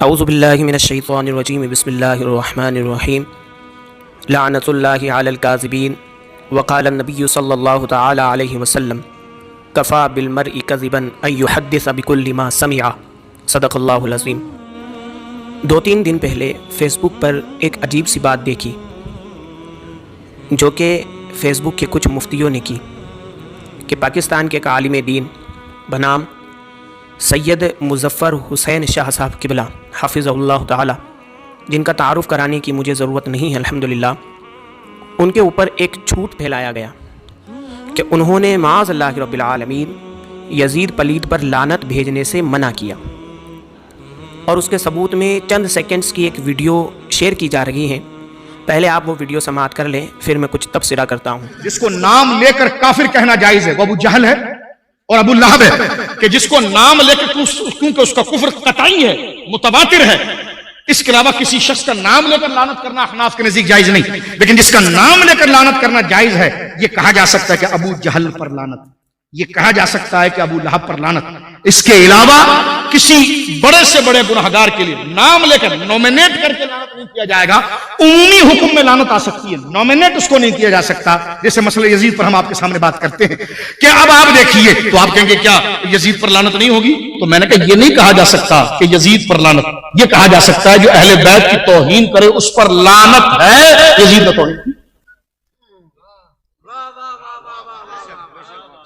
اعوذ باللہ من الشیطان الرجیم بسم اللہ الرحمن الرحیم لعنت اللہ علی الکاذبین وقال النبی صلی اللہ تعالی علیہ وسلم کفا بالمرء کذبا ان یحدث بکل ما سمع صدق اللہ العظیم۔ 2-3 دن پہلے فیس بک پر ایک عجیب سی بات دیکھی جو کہ فیس بک کے کچھ مفتیوں نے کی کہ پاکستان کے ایک عالم دین بنام سید مظفر حسین شاہ صاحب قبلہ حافظ اللہ تعالی، جن کا تعارف کرانے کی مجھے ضرورت نہیں ہے الحمدللہ، ان کے اوپر ایک جھوٹ پھیلایا گیا کہ انہوں نے معاذ اللہ رب العالمین یزید پلید پر لعنت بھیجنے سے منع کیا، اور اس کے ثبوت میں چند سیکنڈز کی ایک ویڈیو شیئر کی جا رہی ہے۔ پہلے آپ وہ ویڈیو سماعت کر لیں، پھر میں کچھ تبصرہ کرتا ہوں۔ جس کو نام لے کر کافر کہنا جائز ہے وہ ابو جہل ہے اور ابو لہب ہے، کہ جس کو نام لے کر کیونکہ اس کا کفر قطعی ہے، متواتر ہے، اس کے علاوہ کسی شخص کا نام لے کر لعنت کرنا احناف کے نزدیک جائز نہیں، لیکن جس کا نام لے کر لعنت کرنا جائز ہے، یہ کہا جا سکتا ہے کہ ابو جہل پر لعنت، یہ کہا جا سکتا ہے کہ ابو لہب پر لعنت۔ اس کے علاوہ کسی بڑے سے بڑے گنہگار کے لیے نام لے کر نومینیٹ کر کے لعنت نہیں کیا جائے گا۔ عمومی حکم میں لعنت آ سکتی ہے، نومینیٹ اس کو نہیں کیا جا سکتا۔ جیسے مسئلہ یزید پر ہم آپ کے سامنے بات کرتے ہیں کہ اب آپ دیکھیے تو آپ کہیں گے کیا یزید پر لعنت نہیں ہوگی؟ تو میں نے کہا یہ نہیں کہا جا سکتا کہ یزید پر لعنت، یہ کہا جا سکتا ہے جو اہل بیت کی توہین کرے اس پر لعنت ہے، یزید نے توہین کی۔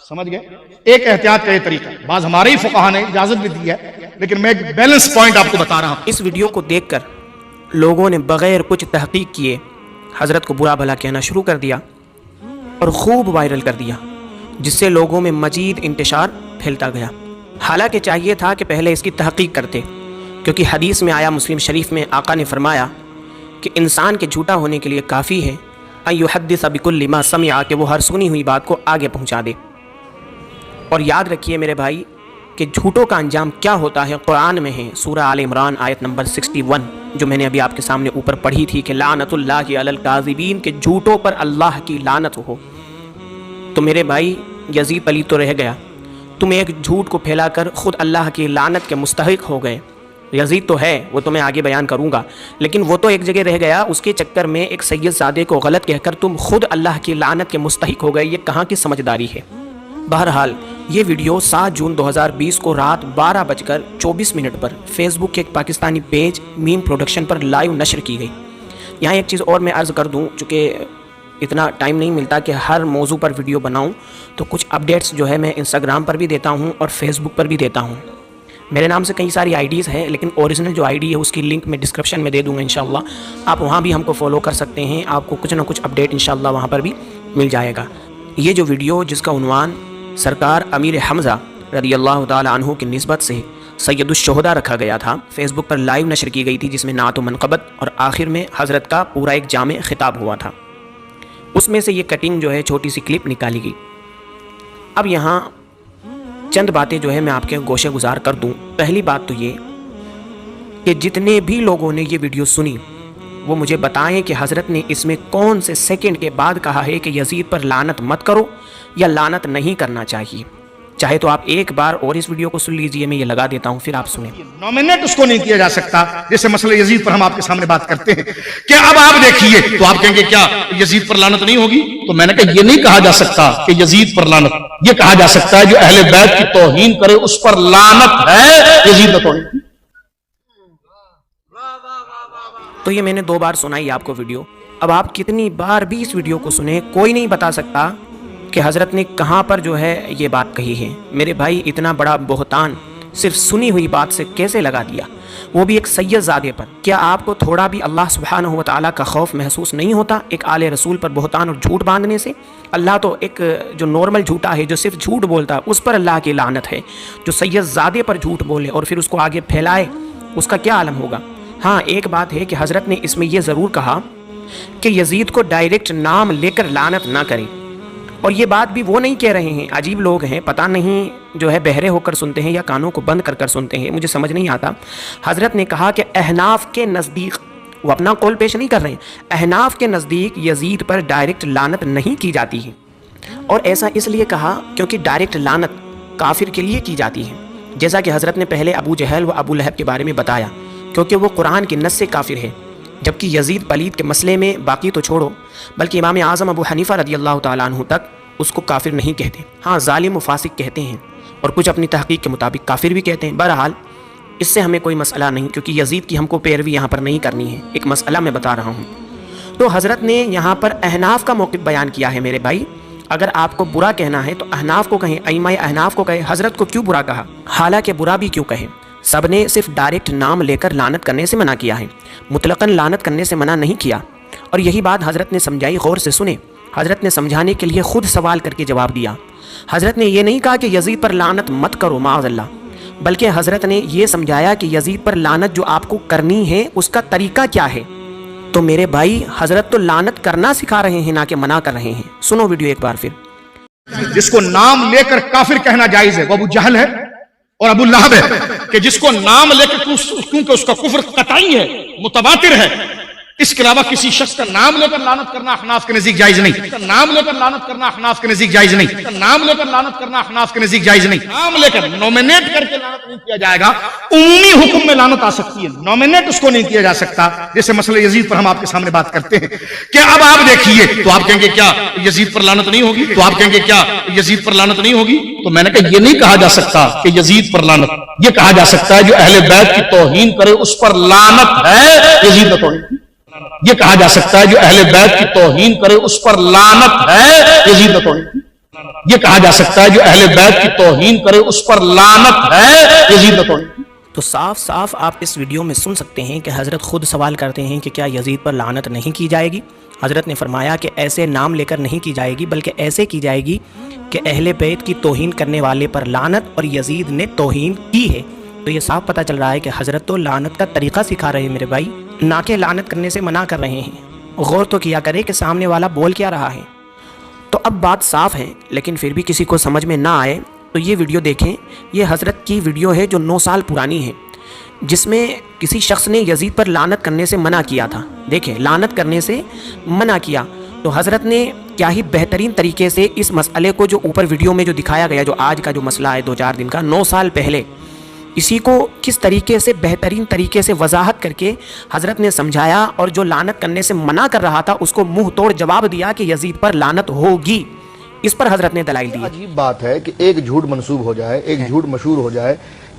سمجھ گئے؟ ایک احتیاط کا یہ طریقہ، بعض ہمارے ہی فقہا نے اجازت بھی دی ہے، لیکن میں ایک بیلنس پوائنٹ آپ کو بتا رہا ہوں۔ اس ویڈیو کو دیکھ کر لوگوں نے بغیر کچھ تحقیق کیے حضرت کو برا بھلا کہنا شروع کر دیا اور خوب وائرل کر دیا، جس سے لوگوں میں مزید انتشار پھیلتا گیا۔ حالانکہ چاہیے تھا کہ پہلے اس کی تحقیق کرتے، کیونکہ حدیث میں آیا، مسلم شریف میں آقا نے فرمایا کہ انسان کے جھوٹا ہونے کے لیے کافی ہے ان یحدث بکل ما سمع، کہ وہ ہر سنی ہوئی بات کو آگے پہنچا دے۔ اور یاد رکھیے میرے بھائی کہ جھوٹوں کا انجام کیا ہوتا ہے، قرآن میں ہے، سورہ آل عمران آیت نمبر 61، جو میں نے ابھی آپ کے سامنے اوپر پڑھی تھی کہ لعنت اللہ علی الکاذبین، کہ جھوٹوں پر اللہ کی لعنت ہو۔ تو میرے بھائی یزید پلید تو رہ گیا، تم ایک جھوٹ کو پھیلا کر خود اللہ کی لعنت کے مستحق ہو گئے۔ یزید تو ہے، وہ تو میں آگے بیان کروں گا، لیکن وہ تو ایک جگہ رہ گیا، اس کے چکر میں ایک سید زادے کو غلط کہہ کر تم خود اللہ کی لعنت کے مستحق ہو گئے۔ یہ کہاں کی سمجھداری ہے؟ بہرحال یہ ویڈیو 7 جون 2020 کو رات 12:24 پر فیس بک کے ایک پاکستانی پیج میم پروڈکشن پر لائیو نشر کی گئی۔ یہاں ایک چیز اور میں عرض کر دوں، چونکہ اتنا ٹائم نہیں ملتا کہ ہر موضوع پر ویڈیو بناؤں، تو کچھ اپڈیٹس جو ہے میں انسٹاگرام پر بھی دیتا ہوں اور فیس بک پر بھی دیتا ہوں۔ میرے نام سے کئی ساری آئی ڈیز ہیں، لیکن اوریجنل جو آئی ڈی ہے اس کی لنک میں ڈسکرپشن میں دے دوں گا انشاءاللہ۔ آپ وہاں بھی ہم کو فالو کر سکتے ہیں، آپ کو کچھ نہ کچھ اپڈیٹ انشاءاللہ وہاں پر بھی مل جائے گا۔ یہ جو ویڈیو جس کا عنوان سرکار امیر حمزہ رضی اللہ تعالی عنہ کی نسبت سے سید الشہداء رکھا گیا تھا، فیس بک پر لائیو نشر کی گئی تھی، جس میں نعت و منقبت اور آخر میں حضرت کا پورا ایک جامع خطاب ہوا تھا۔ اس میں سے یہ کٹنگ جو ہے، چھوٹی سی کلپ نکالی گئی۔ اب یہاں چند باتیں جو ہے میں آپ کے گوشے گزار کر دوں۔ پہلی بات تو یہ کہ جتنے بھی لوگوں نے یہ ویڈیو سنی وہ مجھے بتائیں کہ حضرت نے اس میں کون سے سیکنڈ کے بعد کہا ہے کہ یزید پر لعنت مت کرو یا لعنت نہیں کرنا چاہیے۔ چاہے تو آپ ایک بار اور اس ویڈیو کو سن لیجئے، میں یہ لگا دیتا ہوں، پھر آپ سنیں۔ نومینیٹ اس کو نہیں کیا جا سکتا۔ جیسے مسئلہ یزید پر ہم آپ کے سامنے بات کرتے ہیں کہ اب آپ دیکھیے تو آپ کہیں گے کیا یزید پر لعنت نہیں ہوگی؟ تو میں نے کہا یہ نہیں کہا جا سکتا کہ یزید پر لعنت، یہ کہا جا سکتا ہے جو اہل بیت کی توہین کرے اس پر لعنت ہے، یزید نے توہین کی۔ تو یہ میں نے 2 بار سنائی آپ کو ویڈیو۔ اب آپ کتنی بار بھی اس ویڈیو کو سنیں، کوئی نہیں بتا سکتا کہ حضرت نے کہاں پر جو ہے یہ بات کہی ہے۔ میرے بھائی اتنا بڑا بہتان صرف سنی ہوئی بات سے کیسے لگا دیا، وہ بھی ایک سید زادے پر؟ کیا آپ کو تھوڑا بھی اللہ سبحانہ و تعالیٰ کا خوف محسوس نہیں ہوتا ایک آل رسول پر بہتان اور جھوٹ باندھنے سے؟ اللہ تو ایک جو نارمل جھوٹا ہے، جو صرف جھوٹ بولتا ہے، اس پر اللہ کی لعنت ہے۔ جو سید زادے پر جھوٹ بولے اور پھر اس کو آگے پھیلائے، اس کا کیا عالم ہوگا؟ ہاں ایک بات ہے کہ حضرت نے اس میں یہ ضرور کہا کہ یزید کو ڈائریکٹ نام لے کر لعنت نہ کریں، اور یہ بات بھی وہ نہیں کہہ رہے ہیں، عجیب لوگ ہیں، پتہ نہیں جو ہے بہرے ہو کر سنتے ہیں یا کانوں کو بند کر کر سنتے ہیں، مجھے سمجھ نہیں آتا۔ حضرت نے کہا کہ احناف کے نزدیک، وہ اپنا قول پیش نہیں کر رہے ہیں، احناف کے نزدیک یزید پر ڈائریکٹ لعنت نہیں کی جاتی ہے، اور ایسا اس لیے کہا کیونکہ ڈائریکٹ لعنت کافر کے لیے کی جاتی ہے، جیسا کہ حضرت نے پہلے ابو جہل و ابو لہب کے بارے میں بتایا کیونکہ وہ قرآن کی نص سے کافر ہے، جبکہ یزید پلید کے مسئلے میں باقی تو چھوڑو بلکہ امام اعظم ابو حنیفہ رضی اللہ تعالیٰ عنہ تک اس کو کافر نہیں کہتے، ہاں ظالم و فاسق کہتے ہیں، اور کچھ اپنی تحقیق کے مطابق کافر بھی کہتے ہیں۔ بہرحال اس سے ہمیں کوئی مسئلہ نہیں، کیونکہ یزید کی ہم کو پیروی یہاں پر نہیں کرنی ہے، ایک مسئلہ میں بتا رہا ہوں۔ تو حضرت نے یہاں پر احناف کا موقف بیان کیا ہے میرے بھائی، اگر آپ کو برا کہنا ہے تو احناف کو کہیں، ائمہ احناف کو کہے، حضرت کو کیوں برا کہا؟ حالانکہ برا بھی کیوں کہے؟ سب نے صرف ڈائریکٹ نام لے کر لعنت کرنے سے منع کیا ہے، مطلقاً لعنت کرنے سے منع نہیں کیا، اور یہی بات حضرت نے سمجھائی۔ غور سے سنیں، حضرت نے سمجھانے کے لیے خود سوال کر کے جواب دیا۔ حضرت نے یہ نہیں کہا کہ یزید پر لعنت مت کرو معاذ اللہ، بلکہ حضرت نے یہ سمجھایا کہ یزید پر لعنت جو آپ کو کرنی ہے اس کا طریقہ کیا ہے۔ تو میرے بھائی حضرت تو لعنت کرنا سکھا رہے ہیں، نہ کہ منع کر رہے ہیں۔ سنو ویڈیو ایک بار پھر۔ جس کو نام لے کر کافر کہنا جائز ہے وہ ابو جہل ہے اور ابو لہب ہے، کہ جس کو نام لے کر کیونکہ اس کا کفر قطعی ہے، متواتر ہے، اس کے علاوہ کسی شخص کا نام لے کر لعنت کرنا احناف کے نزدیک جائز نہیں، نام لے کر لعنت کرنا احناف کے نزدیک جائز نہیں، نام لے کر لعنت کرنا احناف کے نزدیک جائز نہیں، نام لے کر نومینیٹ کر کے لعنت نہیں کیا جائے گا۔ عمومی حکم میں لعنت آ سکتی ہے، نومینیٹ اس کو نہیں کیا جا سکتا، جیسے مسئلہ یزید پر ہم آپ کے سامنے بات کرتے ہیں کہ اب آپ دیکھیے، تو آپ کہیں گے کیا یزید پر لعنت نہیں ہوگی؟ تو آپ کہیں گے کیا یزید پر لعنت نہیں ہوگی؟ تو میں نے کہا یہ نہیں کہا جا سکتا کہ یزید پر لعنت، یہ کہا جا سکتا ہے جو اہل بیت کی توہین کرے اس پر لعنت ہے، یزید نے توہین کی۔ یہ کہا جا سکتا ہے جو اہل بیت کی توہین کرے اس پر لعنت ہے، یزید نے توہین کی۔ یہ کہا جا سکتا ہے جو اہل بیت کی توہین کرے اس پر لعنت ہے، یزید نے توہین کی۔ تو صاف صاف آپ اس ویڈیو میں سن سکتے ہیں کہ حضرت خود سوال کرتے ہیں کہ کیا یزید پر لعنت نہیں کی جائے گی؟ حضرت نے فرمایا کہ ایسے نام لے کر نہیں کی جائے گی، بلکہ ایسے کی جائے گی کہ اہل بیت کی توہین کرنے والے پر لعنت، اور یزید نے توہین کی ہے۔ تو یہ صاف پتہ چل رہا ہے کہ حضرت تو لعنت کا طریقہ سکھا رہے ہیں میرے بھائی، نہ کہ لعنت کرنے سے منع کر رہے ہیں۔ غور تو کیا کرے کہ سامنے والا بول کیا رہا ہے۔ تو اب بات صاف ہے، لیکن پھر بھی کسی کو سمجھ میں نہ آئے تو یہ ویڈیو دیکھیں۔ یہ حضرت کی ویڈیو ہے جو 9 سال پرانی ہے، جس میں کسی شخص نے یزید پر لعنت کرنے سے منع کیا تھا۔ دیکھیں، لعنت کرنے سے منع کیا، تو حضرت نے کیا ہی بہترین طریقے سے اس مسئلے کو جو اوپر ویڈیو میں جو دکھایا گیا، جو آج کا جو مسئلہ ہے 2-4 دن کا، 9 سال پہلے، اسی کو کس طریقے سے بہترین طریقے سے وضاحت کر کے حضرت نے سمجھایا، اور جو لعنت کرنے سے منع کر رہا تھا اس کو منہ توڑ جواب دیا کہ یزید پر لعنت ہوگی۔ اس پر حضرت نے دلائل دی۔ عجیب بات ہے کہ ایک جھوٹ منسوب ہو جائے، ایک جھوٹ مشہور ہو جائے،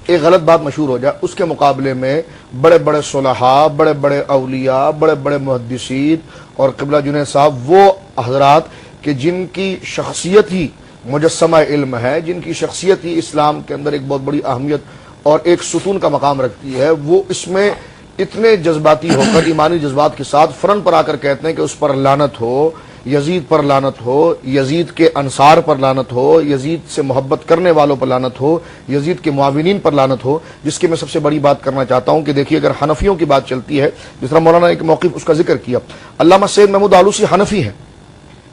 ایک غلط بات مشہور ہو جائے، اس کے مقابلے میں بڑے بڑے صلحاء، بڑے بڑے اولیاء، بڑے بڑے محدثین اور قبلہ جنید صاحب، وہ حضرات کہ جن کی شخصیت ہی مجسمہ علم ہے، جن کی شخصیت ہی اسلام کے اندر ایک بہت بڑی اہمیت اور ایک ستون کا مقام رکھتی ہے، وہ اس میں اتنے جذباتی ہو کر ایمانی جذبات کے ساتھ فرن پر آ کر کہتے ہیں کہ اس پر لعنت ہو، یزید پر لعنت ہو، یزید کے انصار پر لعنت ہو، یزید سے محبت کرنے والوں پر لعنت ہو، یزید کے معاونین پر لعنت ہو۔ جس کی میں سب سے بڑی بات کرنا چاہتا ہوں کہ دیکھیے، اگر حنفیوں کی بات چلتی ہے، جس طرح مولانا نے ایک موقف اس کا ذکر کیا، علامہ سید محمود آلوسی حنفی ہیں،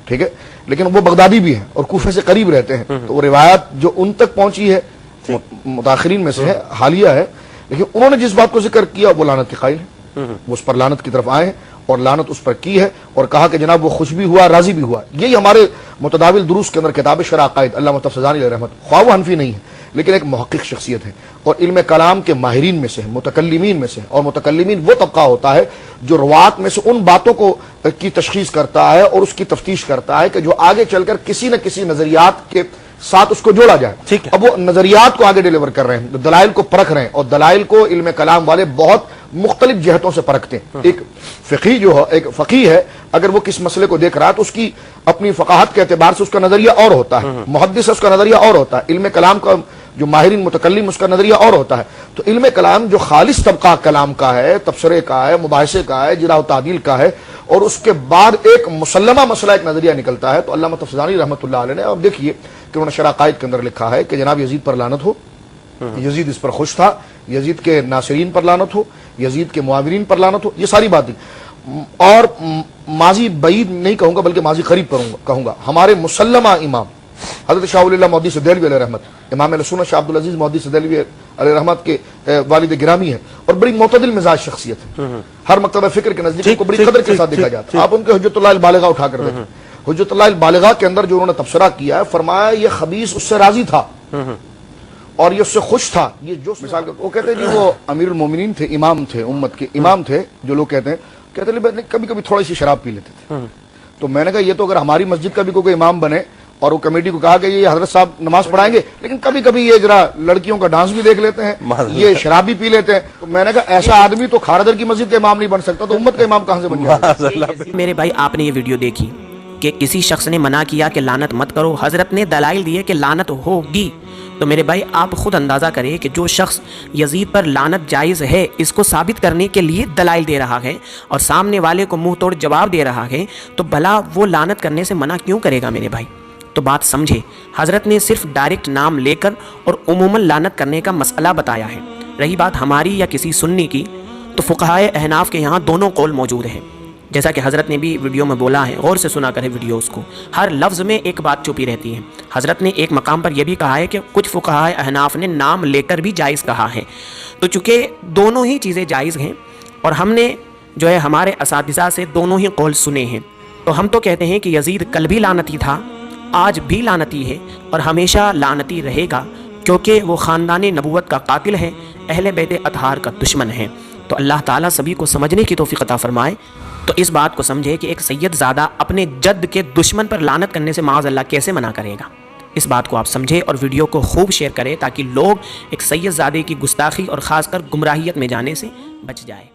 ٹھیک ہے، لیکن وہ بغدادی بھی ہیں اور کوفے سے قریب رہتے ہیں، تو وہ روایت جو ان تک پہنچی ہے متاخرین میں سے ہے، حالیہ ہے، لیکن انہوں نے جس بات کو ذکر کیا وہ لعنت کے قائل ہیں، وہ اس پر لعنت کی طرف آئے ہیں اور لعنت اس پر کی ہے، اور کہا کہ جناب وہ خوش بھی ہوا، راضی بھی ہوا۔ یہی ہمارے متداول دروس کے اندر کتاب شرح عقائد، علامہ تفسیرانی علیہ رحمت، خواہ وہ حنفی نہیں ہے لیکن ایک محقق شخصیت ہے اور علم کلام کے ماہرین میں سے، متکلمین میں سے، اور متکلمین وہ طبقہ ہوتا ہے جو روات میں سے ان باتوں کو کی تشخیص کرتا ہے اور اس کی تفتیش کرتا ہے کہ جو آگے چل کر کسی نہ کسی نظریات کے ساتھ اس کو جوڑا جائے۔ ٹھیک ہے، اب وہ نظریات کو آگے ڈیلیور کر رہے ہیں، دلائل کو پرکھ رہے ہیں، اور دلائل کو علم کلام والے بہت مختلف جہتوں سے پرکھتے ہیں۔ ایک فقی جو ہے، ایک فقی ہے، اگر وہ کس مسئلے کو دیکھ رہا ہے تو اس کی اپنی فقاہت کے اعتبار سے اس کا نظریہ اور ہوتا ہے، محدث ہے اس کا نظریہ اور ہوتا ہے، علم کلام کا جو ماہرین متکلم اس کا نظریہ اور ہوتا ہے۔ تو علم کلام جو خالص طبقہ کلام کا ہے، تبصرے کا ہے، مباحثے کا ہے، جرح و تعدیل کا ہے، اور اس کے بعد ایک مسلمہ مسئلہ ایک نظریہ نکلتا ہے، تو علامہ تفسیرانی رحمۃ اللہ علیہ نے اب دیکھیے کہ انہوں نے شرح عقائد کے اندر لکھا ہے کہ جناب یزید پر لعنت ہو، یزید اس پر خوش تھا، یزید کے ناصرین پر لعنت ہو، یزید کے معاونین پر لعنت ہو، یہ ساری باتیں، اور ماضی بعید نہیں کہوں گا بلکہ ماضی قریب کہوں گا، ہمارے مسلمہ امام حضرت شاہ ولی اللہ مودودی سدیلوی علیہ رحمت، امام اہل سنت شاہ عبدالعزیز مودودی سدیلوی علیہ رحمت کے والد گرامی ہیں اور بڑی معتدل مزاج شخصیت ہے، ہر مکتبہ فکر کے نزدیک ان کو بڑی قدر کے ساتھ دیکھا جاتا ہے۔ آپ ان کے حجت اللہ البالغہ اٹھا کر دیکھیں، حجت اللہ البالغہ کے اندر جو انہوں نے تبصرہ کیا ہے، فرمایا یہ خبیث اس سے راضی تھا، اور یہ اس سے خوش تھا. یہ جو مثال وہ کہتے ہیں جی وہ امیر المومنین تھے, امام تھے, امت کے امام تھے, جو لوگ کہتے ہیں کبھی کبھی تھوڑی سی شراب پی لیتے تھے. تو میں نے کہا یہ تو اگر ہماری مسجد کا بھی کوئی امام بنے اور وہ کمیٹی کو کہا کہ یہ حضرت صاحب نماز پڑھائیں گے لیکن کبھی کبھی یہ ذرا لڑکیوں کا ڈانس بھی دیکھ لیتے ہیں, یہ شراب بھی پی لیتے ہیں, تو میں نے کہا ایسا آدمی تو کھارادر کی مسجد کا امام نہیں بن سکتا, تو امت کا امام کہاں سے بن جائے. میرے بھائی آپ نے یہ ویڈیو دیکھی کہ کسی شخص نے منع کیا کہ لعنت مت کرو, حضرت نے دلائل دیے کہ لعنت ہوگی. تو میرے بھائی آپ خود اندازہ کریں کہ جو شخص یزید پر لعنت جائز ہے اس کو ثابت کرنے کے لیے دلائل دے رہا ہے اور سامنے والے کو منہ توڑ جواب دے رہا ہے, تو بھلا وہ لعنت کرنے سے منع کیوں کرے گا میرے بھائی. تو بات سمجھے, حضرت نے صرف ڈائریکٹ نام لے کر اور عموماً لعنت کرنے کا مسئلہ بتایا ہے. رہی بات ہماری یا کسی سنی کی, تو فقہائے احناف کے یہاں دونوں قول موجود ہیں, جیسا کہ حضرت نے بھی ویڈیو میں بولا ہے. غور سے سنا کرے ویڈیوز کو, ہر لفظ میں ایک بات چھپی رہتی ہے. حضرت نے ایک مقام پر یہ بھی کہا ہے کہ کچھ فقہائے احناف نے نام لے کر بھی جائز کہا ہے. تو چونکہ دونوں ہی چیزیں جائز ہیں اور ہم نے جو ہے ہمارے اساتذہ سے دونوں ہی قول سنے ہیں, تو ہم تو کہتے ہیں کہ یزید کل بھی لعنتی تھا, آج بھی لعنتی ہے اور ہمیشہ لعنتی رہے گا, کیونکہ وہ خاندان نبوت کا قاتل ہے, اہل بیت اطہار کا دشمن ہے. تو اللہ تعالیٰ سبھی کو سمجھنے کی توفیق عطا فرمائے. تو اس بات کو سمجھے کہ ایک سید زادہ اپنے جد کے دشمن پر لعنت کرنے سے معاذ اللہ کیسے منع کرے گا. اس بات کو آپ سمجھے اور ویڈیو کو خوب شیئر کریں تاکہ لوگ ایک سید زادے کی گستاخی اور خاص کر گمراہیت میں جانے سے بچ جائے.